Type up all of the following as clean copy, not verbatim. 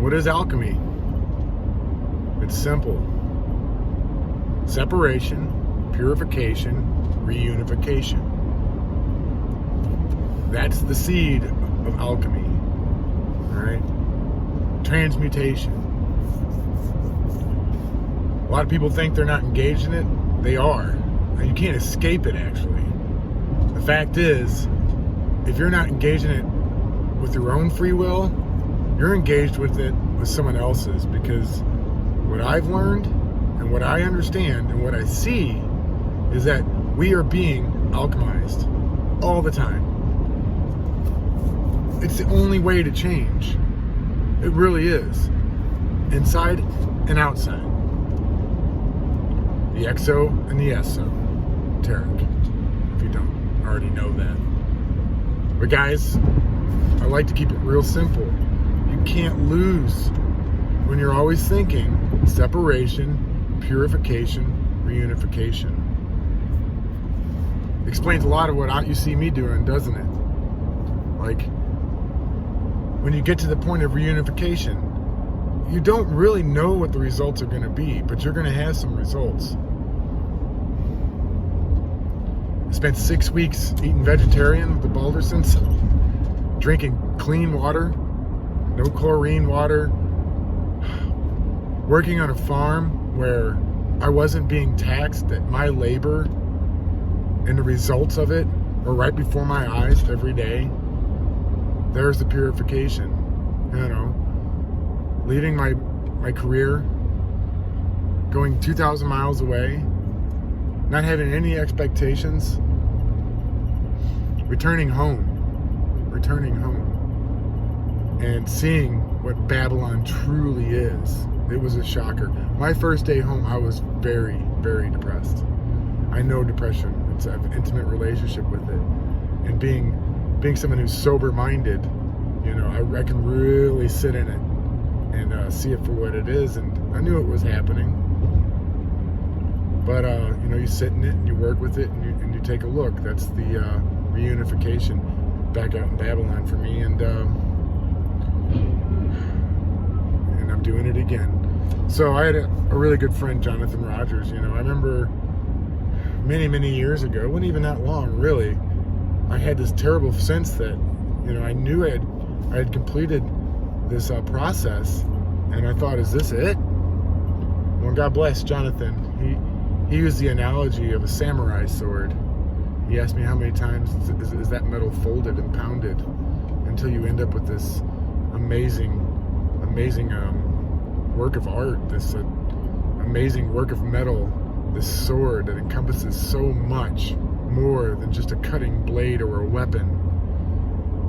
What is alchemy? It's simple. Separation, purification, reunification. That's the seed of alchemy. Alright? Transmutation. A lot of people think they're not engaged in it. They are. And you can't escape it, actually. The fact is, if you're not engaged in it with your own free will, you're engaged with it with someone else's. Because what I've learned and what I understand and what I see is that we are being alchemized all the time. It's the only way to change. It really is. Inside and outside. The exo and the esoteric, if you don't already know that. But guys, I like to keep it real simple. You can't lose when you're always thinking separation, purification, reunification. Explains a lot of what you see me doing, doesn't it? Like, when you get to the point of reunification, you don't really know what the results are going to be, but you're going to have some results. I spent 6 weeks eating vegetarian with the Baldersons, drinking clean water, no chlorine water, working on a farm where I wasn't being taxed, that my labor and the results of it were right before my eyes every day. There's the purification, you know. Leaving my career, going 2,000 miles away, not having any expectations, returning home, and seeing what Babylon truly is. It was a shocker. My first day home, I was very, very depressed. I know depression. I have an intimate relationship with it. And being someone who's sober-minded, you know, I can really sit in it and see it for what it is. And I knew it was happening. But, you know, you sit in it and you work with it and you take a look. That's the reunification back out in Babylon for me. And I'm doing it again. So I had a really good friend, Jonathan Rogers. You know, I remember many, many years ago, wasn't even that long, really. I had this terrible sense that, you know, I knew I had completed this process, and I thought, is this it? Well, God bless Jonathan. He used the analogy of a samurai sword. He asked me how many times is that metal folded and pounded until you end up with this amazing work of art, this amazing work of metal, this sword that encompasses so much more than just a cutting blade or a weapon.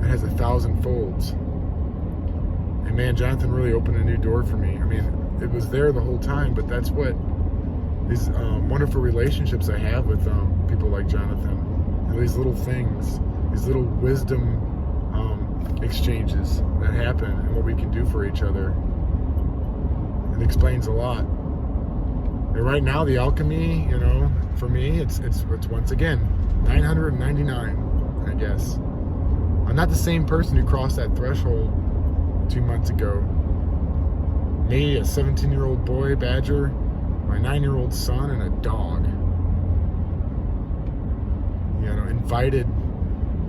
It has 1,000 folds. And man, Jonathan really opened a new door for me. I mean, it was there the whole time, but that's what these wonderful relationships I have with people like Jonathan. And these little things, these little wisdom exchanges that happen and what we can do for each other. It explains a lot. And right now, the alchemy, you know, for me, it's once again 999, I guess. I'm not the same person who crossed that threshold 2 months ago. Me, a 17-year-old boy, Badger, my 9-year-old son, and a dog. You know, invited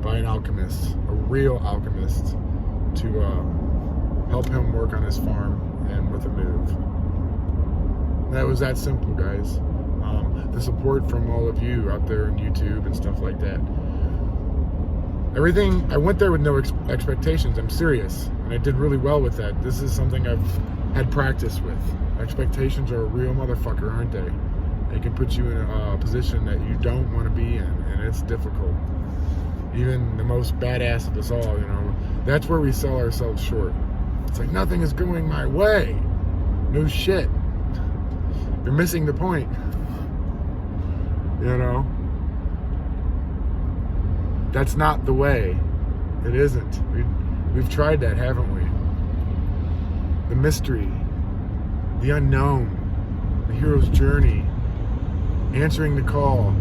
by an alchemist, a real alchemist, to help him work on his farm and with a move. That was that simple, guys. The support from all of you out there on YouTube and stuff like that. Everything, I went there with no expectations. I'm serious. And I did really well with that. This is something I've had practice with. Expectations are a real motherfucker, aren't they? They can put you in a position that you don't want to be in, and it's difficult. Even the most badass of us all, you know, that's where we sell ourselves short. It's like, nothing is going my way. No shit. You're missing the point. You know? That's not the way. It isn't. We've tried that, haven't we? The mystery, the unknown, the hero's journey, answering the call.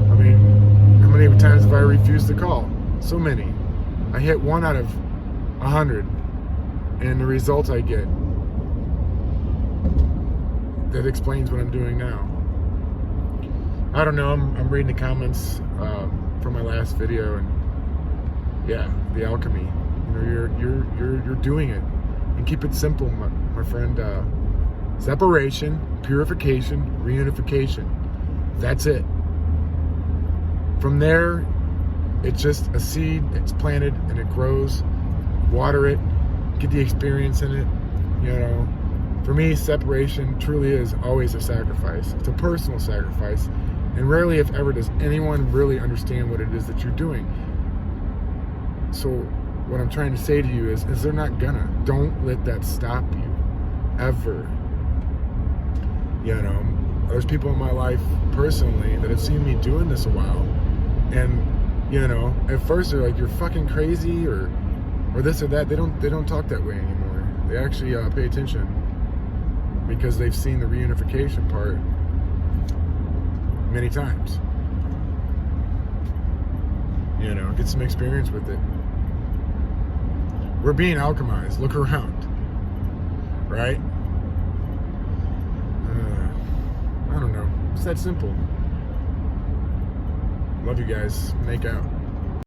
I mean, how many times have I refused the call? So many. I hit 1 out of 100. and the results I get. That explains what I'm doing now. I don't know. I'm reading the comments from my last video, and yeah, the alchemy. You know, you're doing it, and keep it simple, my friend. Separation, purification, reunification. That's it. From there, it's just a seed. It's planted and it grows. Water it. Get the experience in it. You know. For me, separation truly is always a sacrifice. It's a personal sacrifice. And rarely, if ever, does anyone really understand what it is that you're doing. So what I'm trying to say to you is they're not gonna. Don't let that stop you. Ever. You know, there's people in my life personally that have seen me doing this a while. And, you know, at first they're like, you're fucking crazy or this or that. They don't talk that way anymore. They actually pay attention. Because they've seen the reunification part many times. You know, get some experience with it. We're being alchemized. Look around. Right? I don't know. It's that simple. Love you guys. Make out.